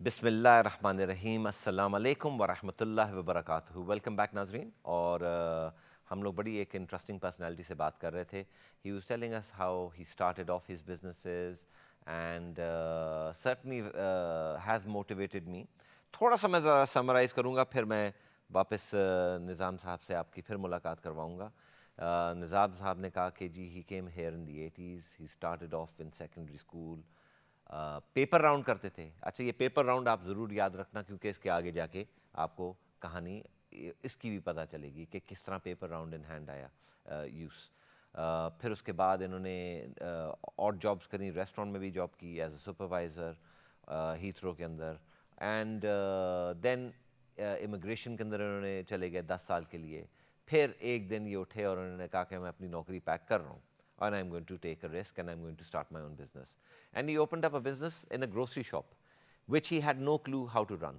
बिस्मिल्लाहिर्रहमानिर्रहीम अस्सलाम वालेकुम व रहमतुल्लाहि व बरकातुहू। वेलकम बैक नाजरीन। और हम लोग बड़ी एक इंटरेस्टिंग पर्सनालिटी से बात कर रहे थे। He was telling us how he started of his businesses and certainly has motivated me. थोड़ा सा मैं ज़रा समराइज़ करूँगा, फिर मैं वापस निज़ाम साहब से आपकी फिर मुलाकात करवाऊँगा। निज़ाम साहब ने कहा कि जी he came here in the 80s, he started off in secondary school, paper round करते थे। अच्छा, ये पेपर राउंड आप ज़रूर याद रखना, क्योंकि इसके आगे जाके आपको कहानी इसकी भी पता चलेगी कि किस तरह पेपर राउंड इन हैंड आया यूज़। फिर उसके बाद इन्होंने और जॉब्स करी, रेस्टोरेंट में भी जॉब की एज अ सुपरवाइज़र हीथ्रो के अंदर। एंड देन इमिग्रेशन के अंदर इन्होंने चले गए 10 साल के लिए। फिर एक दिन ये उठे और उन्होंने कहा कि मैं अपनी नौकरी पैक कर रहा हूँ and I'm going to take a risk and I'm going to start my own business. And he opened up a business in a grocery shop, which he had no clue how to run.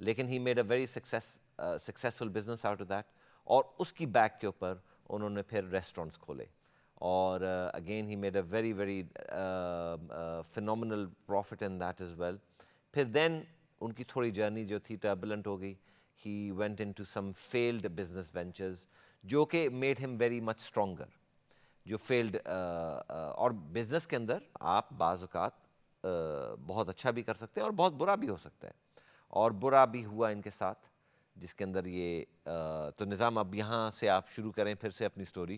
लेकिन he made a very successful business out of that. और उसकी back के ऊपर उन्होंने फिर restaurants खोले। और again he made a very phenomenal profit in that as well. फिर then उनकी थोड़ी जर्नी जो थी turbulent हो गई. He went into some failed business ventures जो कि made him very much stronger. जो फेल्ड और बिजनेस के अंदर आप बाज़ औक़ात बहुत अच्छा भी कर सकते हैं और बहुत बुरा भी हो सकता है, और बुरा भी हुआ इनके साथ, जिसके अंदर ये तो निज़ाम, अब यहाँ से आप शुरू करें फिर से अपनी स्टोरी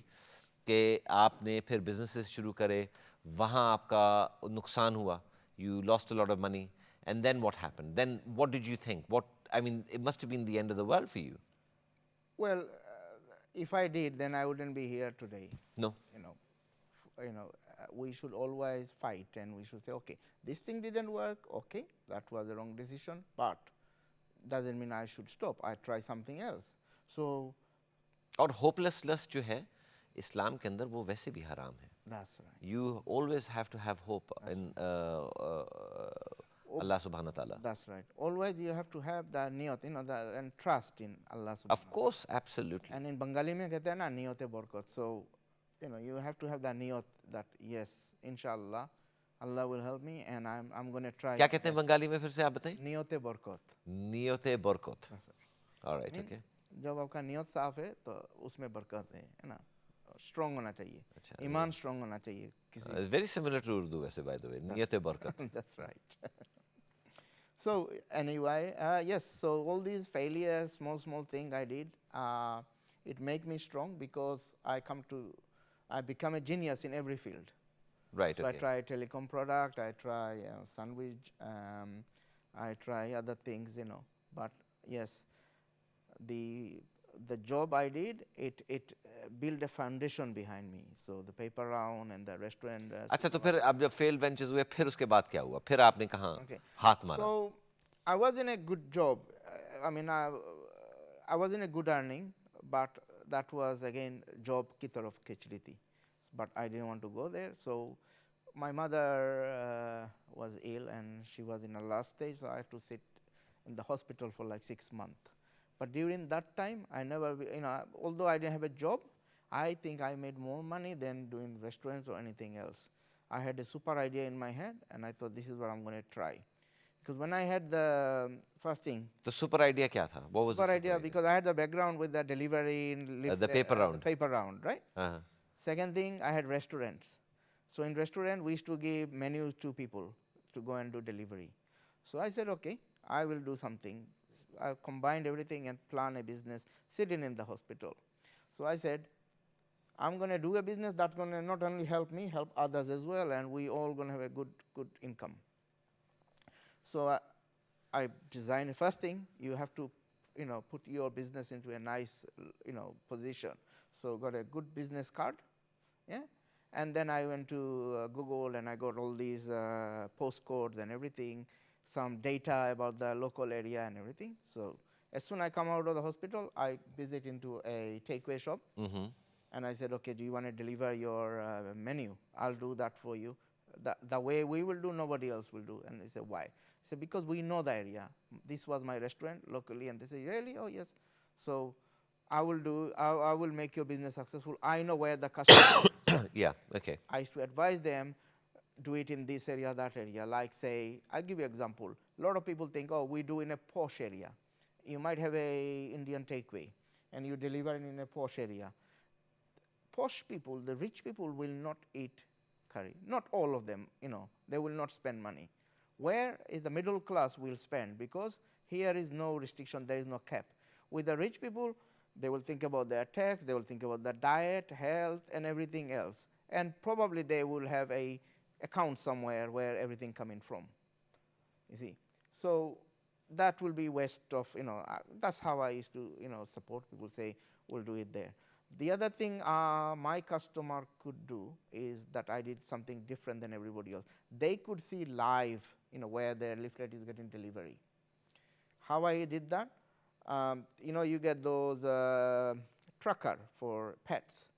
कि आपने फिर बिजनेसेस शुरू करे, वहाँ आपका नुकसान हुआ, you lost a lot of money, and then what happened, then what did you think, what I mean it must have been the end of the world for you? Well, if I did, then I wouldn't be here today. No. You know, we should always fight, and we should say, okay, this thing didn't work. Okay, that was a wrong decision, but doesn't mean I should stop. I try something else. So और hopelessness जो है इस्लाम के अंदर वो वैसे भी हराम है. that's right. You always have to have hope That's in Oh, Allah subhanahu wa ta'ala. that's right. Always you have to have the niyat, and trust in Allah subhanahu Of wa ta'ala. course, absolutely. And in Bengali mein kehte hain na niyat-e barkat. So, you have to have the niyat that yes, inshallah, Allah will help me, and I'm going to try क्या my कहते हैं best. Bengali में, फिर से आप बताएं? Niyat-e barkat. नियते बरकत. That's right. All right, Mean, okay. जब आपका नियत साफ है तो उसमें बरकत है ना. स्ट्रांग होना चाहिए, अच्छा, ईमान स्ट्रांग होना चाहिए किसी it's very similar to Urdu वैसे, by the way. नियते बरकत. that's right. So anyway, yes, so all these failures, small thing I did, it make me strong because I become a genius in every field. Right, So I okay. try telecom product, I try sandwich, I try other things, but yes, the job I did, it built a foundation behind me. So the paper round and the restaurant. अच्छा, तो फिर अब जब failed ventures हुए, फिर उसके बाद क्या हुआ? फिर आपने कहाँ Okay. हाथ मारा? So I was in a good job. I was in a good earning, but that was again job ki taraf khich rahi thi. But I didn't want to go there. So my mother was ill and she was in her last stage, so I have to sit in the hospital for like 6 months. But during that time, I never, although I didn't have a job, I think I made more money than doing restaurants or anything else. I had a super idea in my head, and I thought this is what I'm going to try. Because when I had the first thing, तो super idea क्या था? What was the super super idea, idea? because I had the background with the delivery, The paper round. the paper round, right? हाँ. Second thing, I had restaurants. So in restaurant, we used to give menus to people to go and do delivery. So I said, okay, I will do something. I combined everything and plan a business sitting in the hospital. So I said, I'm going to do a business that's going to not only help me, help others as well, and we all going to have a good income. So I designed the first thing. You have to, put your business into a nice, position. So got a good business card, yeah. And then I went to Google and I got all these postcodes and everything, some data about the local area and everything. So as soon as I come out of the hospital, I visit into a takeaway shop. Mm-hmm. And I said, okay, do you want to deliver your menu? I'll do that for you. The way we will do, nobody else will do. And they said, why? I said, because we know the area. This was my restaurant locally. And they said, really? Oh, yes. So I will make your business successful. I know where the customer is. Yeah, okay. I used to advise them, do it in this area, that area. Like say, I'll give you an example. A lot of people think, oh, we do in a posh area. You might have a Indian takeaway, and you deliver it in a posh area. Posh people, the rich people, will not eat curry. Not all of them, they will not spend money. Where is the middle class will spend, because here is no restriction, there is no cap. With the rich people, they will think about their tax, they will think about the diet, health, and everything else. And probably they will have a account somewhere where everything coming from. You see, so that will be waste of, that's how I used to, support people, say, we'll do it there. The other thing my customer could do is that I did something different than everybody else. They could see live, where their leaflet is getting delivery. How I did that? You get those tracker for pets.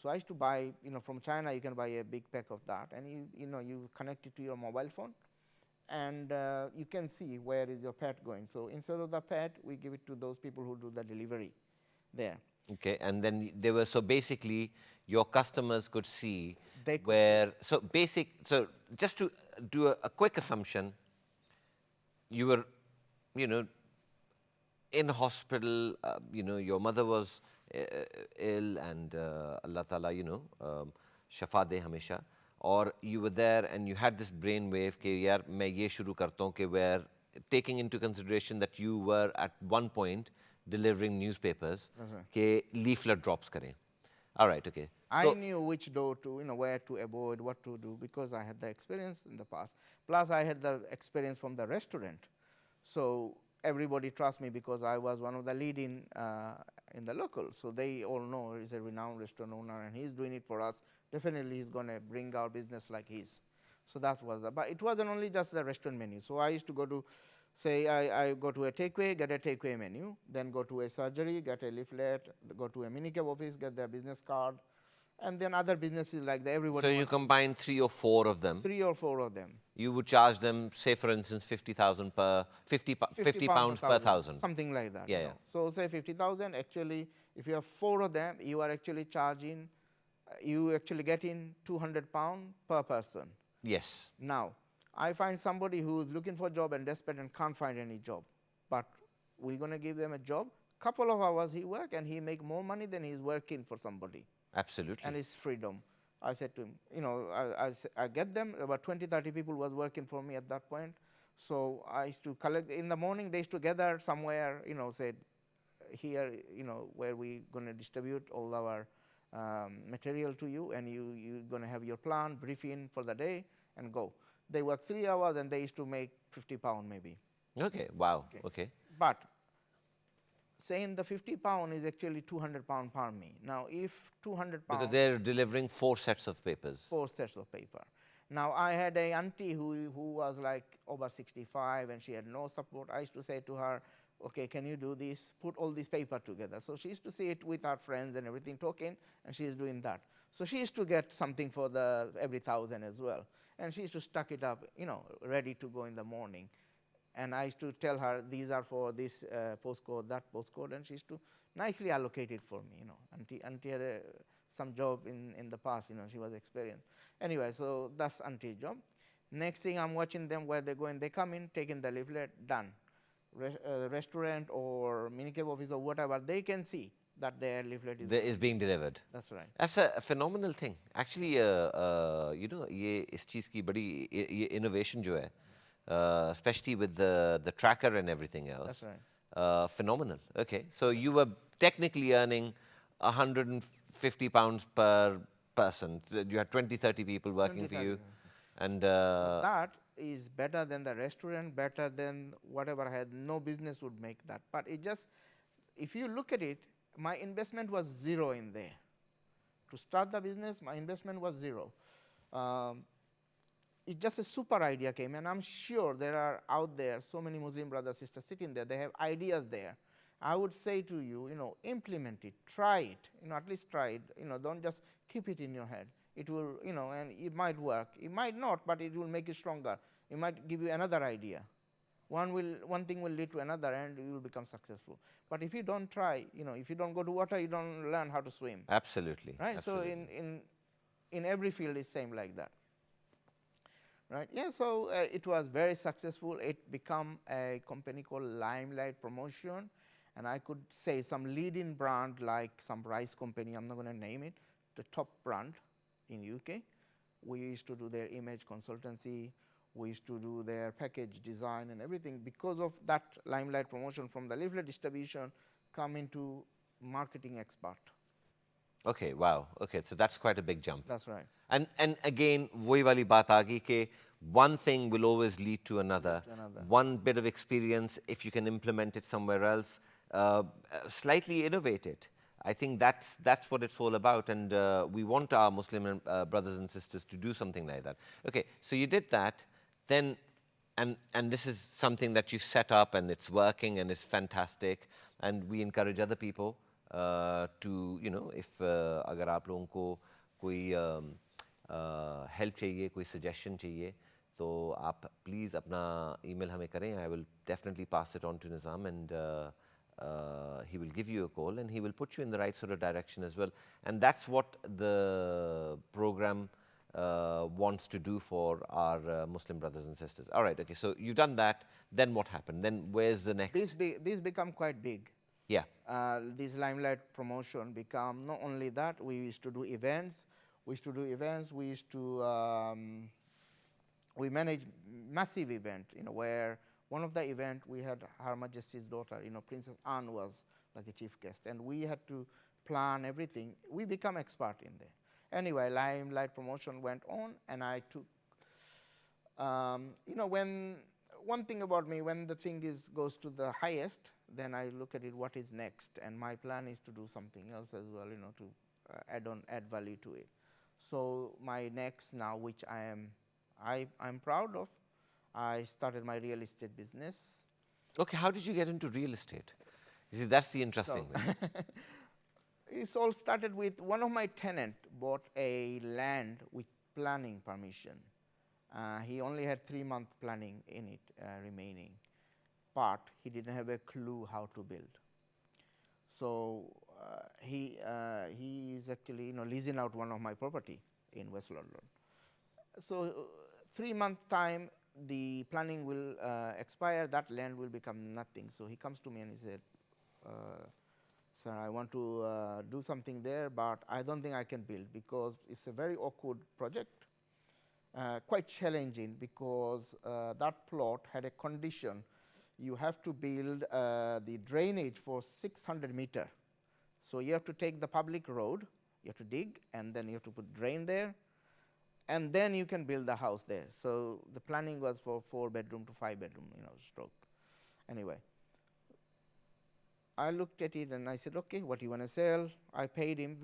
So I used to buy, from China, you can buy a big pack of that, and you connect it to your mobile phone, and you can see where is your pet going. So instead of the pet, we give it to those people who do the delivery there. Okay, and then they were, so basically your customers could see They could where, so just to do a quick assumption, you were, in hospital, your mother was ill, and Allah Ta'ala, shafa de hamesha, or you were there and you had this brain wave ke yaar main ye shuru karta hu, ke where taking into consideration that you were at one point delivering newspapers, ke leaflet drops kare. All right, okay. I knew which door to, where to avoid, what to do, because I had the experience in the past. Plus, I had the experience from the restaurant. So everybody trusts me because I was one of the leading in the local. So they all know he's a renowned restaurant owner, and he's doing it for us. Definitely, he's going to bring our business like his. So that was the, but it wasn't only just the restaurant menu. So I used to go to, say, I go to a takeaway, get a takeaway menu, then go to a surgery, get a leaflet, go to a minicab office, get their business card, and then other businesses like that. Everybody. So you combine 3 or 4 of them. 3 or 4 of them. You would charge them, say, for instance, 50,000 per 50 pounds per 1,000. Something like that. Yeah, yeah. So say 50,000. Actually, if you have 4 of them, you are actually charging. You actually getting 200 pounds per person. Yes. Now, I find somebody who is looking for a job and desperate and can't find any job, but we're going to give them a job. Couple of hours he work and he make more money than he's working for somebody. Absolutely. And it's freedom. I said to him, I get them. About 20, 30 people was working for me at that point. So I used to collect, in the morning they used to gather somewhere, said, here, where we going to distribute all our material to you, and you're going to have your plan, briefing for the day, and go. They work 3 hours and they used to make 50 pounds maybe. Okay, wow, okay. But saying the 50 pound is actually 200 pound per me. Now, if 200 pound. Because they're delivering 4 sets of papers. 4 sets of paper. Now, I had a auntie who was like over 65 and she had no support. I used to say to her, okay, can you do this? Put all this paper together. So she used to see it with our friends and everything, talking, and she is doing that. So she used to get something for the every 1,000 as well. And she used to stuck it up, ready to go in the morning. And I used to tell her, these are for this postcode, that postcode, and she used to nicely allocate it for me, Auntie had some job in the past, she was experienced. Anyway, so that's auntie's job. Next thing, I'm watching them where they're going. They come in, taking the leaflet, done. Restaurant or minicab office or whatever, they can see that their leaflet is being delivered. That's right. That's a phenomenal thing. Actually, ये इस चीज़ की बड़ी ये innovation जो है, especially with the tracker and everything else. That's right. Phenomenal. Okay, so you were technically earning 150 pounds per person. So you had 20, 30 people working 20, for you, 30, and so that is better than the restaurant, better than whatever I had. No business would make that. But it just, if you look at it, my investment was 0 in there. To start the business, my investment was 0. It's just a super idea came, and I'm sure there are out there so many Muslim brothers, sisters sitting there. They have ideas there. I would say to you, implement it, try it, at least try it. Don't just keep it in your head. It will, and it might work. It might not, but it will make you stronger. It might give you another idea. One thing will lead to another, and you will become successful. But if you don't try, if you don't go to water, you don't learn how to swim. Absolutely. Right. Absolutely. So in every field, it's same like that. Right. Yeah. So it was very successful. It became a company called Limelight Promotion, and I could say some leading brand like some rice company. I'm not going to name it. The top brand in UK. We used to do their image consultancy. We used to do their package design and everything because of that Limelight Promotion from the leaflet distribution come into marketing expert. Okay, wow. Okay, so that's quite a big jump. That's right. And again, वही वाली बात आ गई कि one thing will always lead to another. another. One bit of experience, if you can implement it somewhere else, slightly innovate it. I think that's what it's all about, and we want our Muslim brothers and sisters to do something like that. Okay, so you did that, then, and this is something that you set up, and it's working, and it's fantastic, and we encourage other people to, you know, if अगर आप लोगों को कोई help चाहिए, कोई suggestion चाहिए, तो आप प्लीज़ अपना ईमेल हमें करें. I will definitely pass it on to Nizam, and he will give you a call and he will put you in the right sort of direction as well. And that's what the program wants to do for our Muslim brothers and sisters. All right, okay, so you've done that. Then what happened? Then where's the next? These become quite big. Yeah. This Limelight Promotion become not only that, we used to do events. We used to we manage massive event, you know, where one of the event we had Her Majesty's daughter, you know, Princess Anne was like a chief guest, and we had to plan everything. We become expert in there. Anyway, Limelight Promotion went on, and I took, you know, when one thing about me, when the thing goes to the highest, then I look at it, what is next, and my plan is to do something else as well, you know, to add value to it. So my next now, which I'm proud of, I started my real estate business. Okay, how did you get into real estate? You see, that's the interesting bit. It's all started with one of my tenant bought a land with planning permission. He only had 3-month planning in it remaining, but he didn't have a clue how to build. So he is actually, you know, leasing out one of my property in West London. So 3-month time, the planning will expire, that land will become nothing. So he comes to me and he said, sir, I want to do something there, but I don't think I can build because it's a very awkward project, quite challenging because that plot had a condition. You have to build the drainage for 600 meter. So you have to take the public road, you have to dig, and then you have to put drain there, and then you can build the house there. So the planning was for 4-bedroom to 5-bedroom, you know, stroke. Anyway, I looked at it and I said, okay, what do you want to sell? I paid him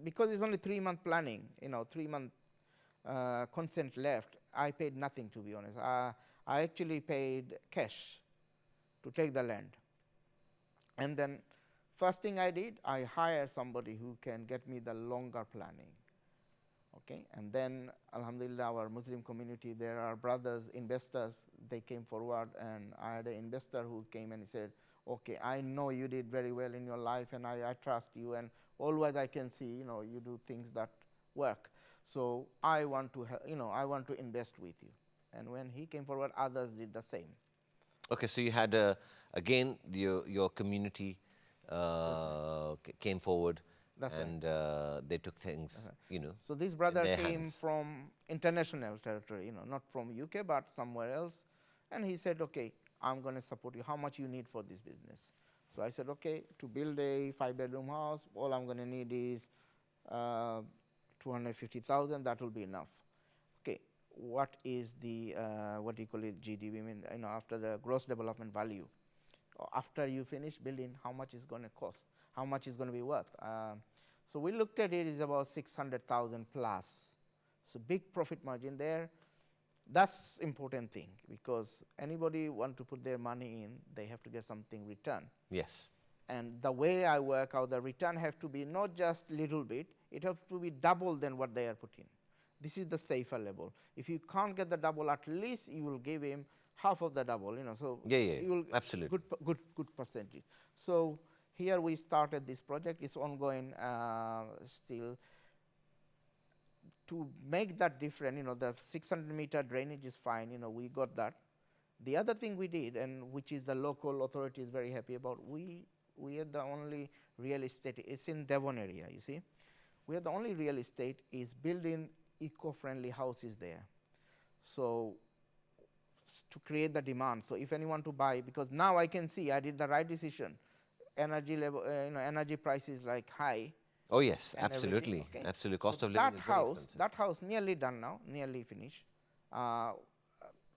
because it's only 3-month planning, you know, 3-month consent left. I paid nothing, to be honest. I actually paid cash to take the land. And then first thing I did, I hired somebody who can get me the longer planning. Okay, and then alhamdulillah, our Muslim community, there are brothers, investors, they came forward, and I had an investor who came and he said, okay, I know you did very well in your life, and I trust you, and always I can see, you know, you do things that work. So I want to, you know, I want to invest with you. And when he came forward, others did the same. Okay, so you had again your community came forward. That's and they took things, you know. So this brother their came hands. from international territory, you know, not from UK, but somewhere else. And he said, okay, I'm going to support you. How much you need for this business? So I said, okay, to build a 5-bedroom house, all I'm going to need is 250,000. That will be enough. Okay, what is the, what do you call it, GDP, I mean, you know, after the gross development value? After you finish building, how much is going to cost? How much is going to be worth? So we looked at it, is about 600,000 plus. So big profit margin there. That's important thing because anybody want to put their money in, they have to get something return. Yes. And the way I work out, the return have to be not just little bit, it have to be double than what they are putting. This is the safer level. If you can't get the double, at least you will give him half of the double, you know. So you will absolutely good percentage. So here we started this project. It's ongoing still. to make that different, the 600-meter drainage is fine, we got that. The other thing we did, and which is the local authority is very happy about, we are the only real estate, it's in Devon area, you see. We are the only real estate is building eco-friendly houses there. So to create the demand. So if anyone to buy, because now I can see I did the right decision. Energy level, energy price is like high. Oh yes, And absolutely, okay? absolutely. So Cost of living is very expensive. that house nearly done now, nearly finished.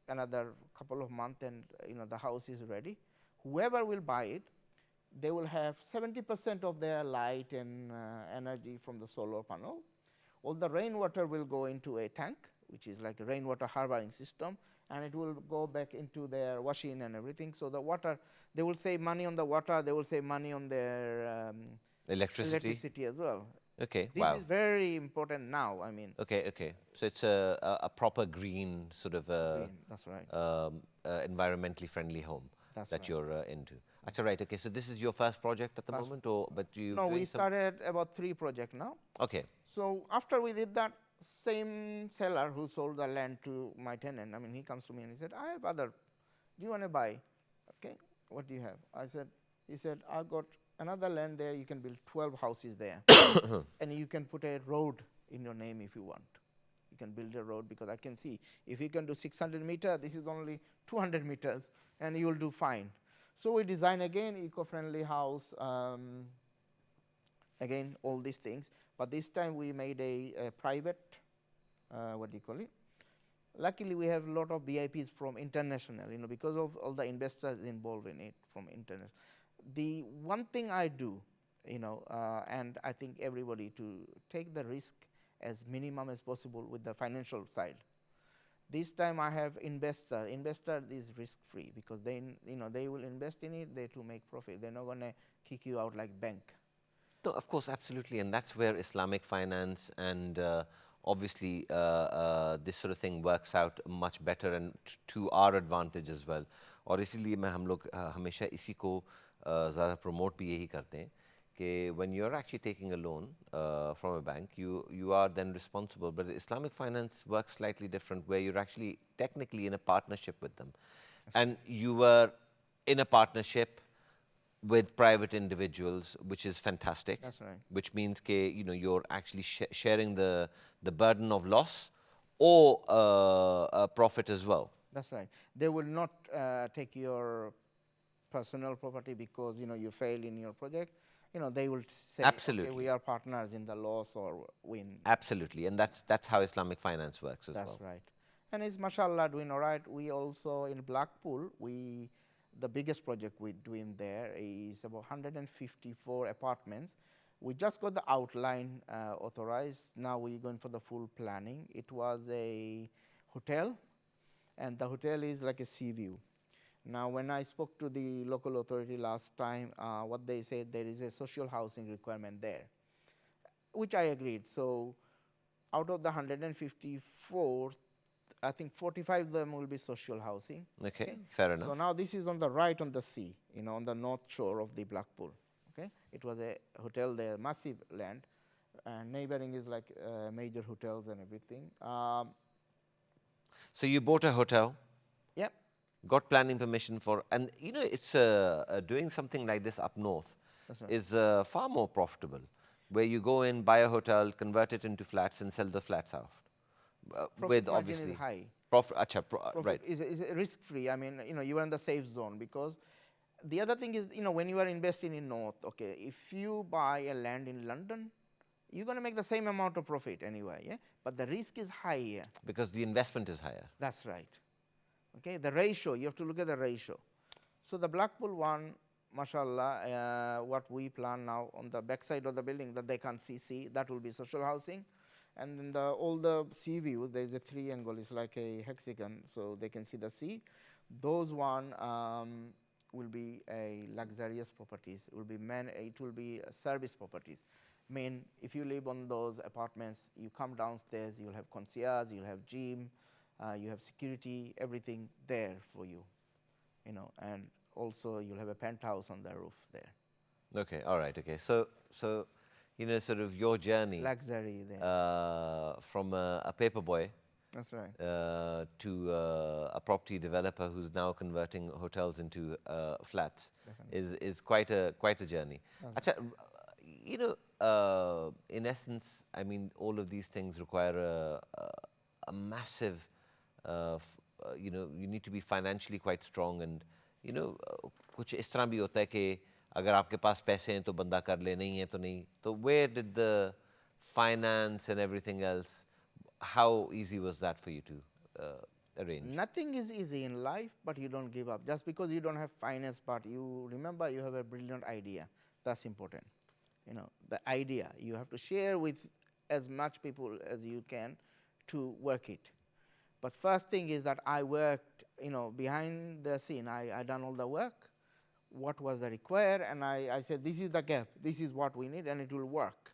Another couple of months and the house is ready. Whoever will buy it, they will have 70% of their light and energy from the solar panel. All the rainwater will go into a tank, which is like a rainwater harboring system, and it will go back into their washing and everything. So the water, they will save money on the water, they will save money on their electricity as well. Okay, This wow. is very important now, I mean. Okay. So it's a proper green sort of Green, that's right. environmentally friendly home That's that right. you're into. That's right. Okay, so this is your first project at the moment, or but you? No, we started about 3 projects now. Okay. So after we did that, same seller who sold the land to my tenant, I mean, he comes to me and he said, I have other, do you want to buy? Okay, what do you have? He said, I've got another land there, you can build 12 houses there. And you can put a road in your name if you want. You can build a road because I can see if you can do 600 meters, this is only 200 meters, and you will do fine. So we design again eco-friendly house, again all these things, but this time we made a private, what do you call it? Luckily we have a lot of VIPs from international, because of all the investors involved in it from international. The one thing I do, and I think everybody to take the risk as minimum as possible with the financial side. This time I have investor. Investor is risk-free because they will invest in it, they to make profit. They're not going to kick you out like bank. No, of course, absolutely, and that's where Islamic finance and obviously this sort of thing works out much better and to our advantage as well. और इसीलिए मैं हम लोग हमेशा इसी को ज़्यादा promote भी यही करते हैं कि when you're actually taking a loan from a bank, you are then responsible. But Islamic finance works slightly different, where you're actually technically in a partnership with them, and you were in a partnership with private individuals, which is fantastic. That's right. Which means ke, you're actually sharing the burden of loss or profit as well. That's right. They will not take your personal property because you fail in your project. They will say, Absolutely. okay, we are partners in the loss or win. Absolutely, and that's how Islamic finance works as well. That's right. And it's mashallah doing all right. We also in Blackpool, the biggest project we're doing there is about 154 apartments. We just got the outline authorized. Now we're going for the full planning. It was a hotel, and the hotel is like a sea view. Now, when I spoke to the local authority last time, what they said, there is a social housing requirement there, which I agreed. So out of the 154, I think 45 of them will be social housing. Okay, fair enough. So now this is on the right on the sea, on the north shore of the Blackpool. Okay, it was a hotel there, massive land, and neighboring is like major hotels and everything. So you bought a hotel. Yep. Got planning permission for, and it's doing something like this up north Right. is far more profitable, where you go in, buy a hotel, convert it into flats, and sell the flats out. With obviously is high. Profit right. Is risk-free. I mean, you are in the safe zone because the other thing is, when you are investing in North, okay, if you buy a land in London, you're going to make the same amount of profit anyway, yeah? But the risk is higher. Because the investment is higher. That's right. Okay, the ratio, you have to look at the ratio. So the Blackpool one, mashallah, what we plan now on the backside of the building that they can't see, that will be social housing. And then all the sea views, there's a triangle, it's like a hexagon, so they can see the sea. Those one will be a luxurious properties. It will be service properties. I mean, if you live on those apartments, you come downstairs, you'll have concierge, you'll have gym, you have security, everything there for you, and also you'll have a penthouse on the roof there. Okay, all right, okay. So you know, sort of your journey luxury there. from a paper boy That's right. to a property developer who's now converting hotels into flats is quite a journey. Acha, you know, in essence, I mean, all of these things require a massive, you know, you need to be financially quite strong and, you know, कुछ इस तरह भी होता है कि अगर आपके पास पैसे हैं तो बंदा कर ले, नहीं है तो नहीं. तो where did the finance and everything else, how easy was that for you to arrange? Nothing is easy in life, but you don't give up. Just because you don't have finance, but you remember you have a brilliant idea. That's important. You know, the idea you have to share with as much people as you can to work it. But first thing is that I worked, you know, behind the scene. I done all the work. What was the required, and I said, this is the gap. This is what we need, and it will work.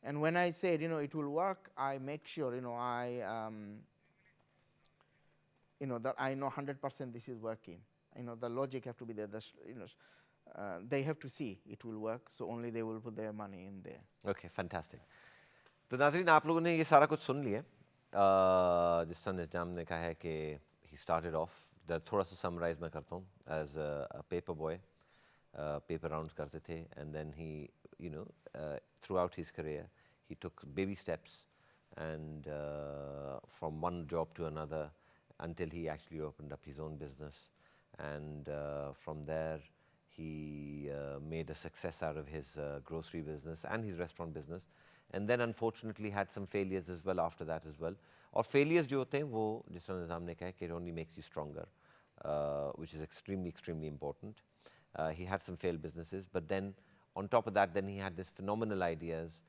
And when I said, you know, it will work, I make sure, you know, you know, that I know 100% this is working. You know, the logic have to be there. You know, they have to see it will work, so only they will put their money in there. Okay, fantastic. तो नाज़रीन आप लोगों ने ये सारा कुछ सुन लिया. जिस तरह निज़ाम ने कहा है कि he started off, थोड़ा सा summarize मैं करता हूँ, as a paper boy, paper rounds करते थे, and then he, you know, throughout his career, he took baby steps and from one job to another until he actually opened up his own business, and from there he made a success out of his grocery business and his restaurant business, and then unfortunately had some failures as well after that as well. और failures जो होते हैं वो जिस तरह निज़ाम ने कहा कि it only makes you stronger, which is extremely important. He had some failed businesses, but then on top of that, then he had this phenomenal ideas,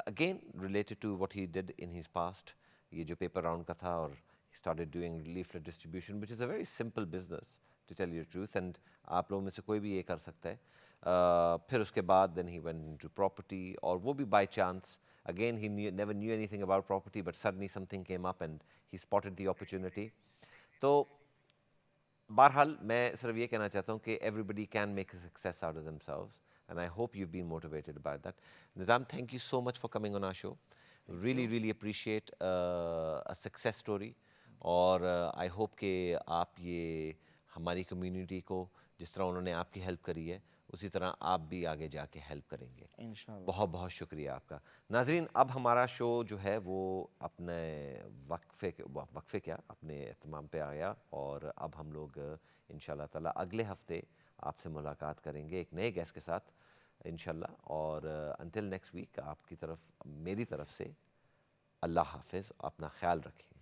again related to what he did in his past. ये जो paper round का था, और he started doing leaflet distribution, which is a very simple business, to tell you the truth, and आप लोगों में से कोई भी ये कर सकता है. फिर उसके बाद then he went into property, और वो भी by chance. Again, he never knew anything about property, but suddenly something came up and he spotted the opportunity. तो बहरहाल मैं सिर्फ ये कहना चाहता हूँ कि everybody can make a success out of themselves, and I hope you've been motivated by that. Nizam, thank you so much for coming on our show. Really appreciate a success story, और I hope कि आप ये हमारी community को जिस तरह उन्होंने आपकी help करी है उसी तरह आप भी आगे जाके हेल्प करेंगे. इंशाल्लाह. बहुत बहुत शुक्रिया आपका. नाजरीन, अब हमारा शो जो है वो अपने वक्फे क्या अपने एहतमाम पे आया, और अब हम लोग इंशाल्लाह ताला अगले हफ्ते आपसे मुलाकात करेंगे एक नए गेस्ट के साथ इंशाल्लाह. और अंटिल नेक्स्ट वीक आपकी तरफ मेरी तरफ से अल्लाह हाफिज़. अपना ख्याल रखें.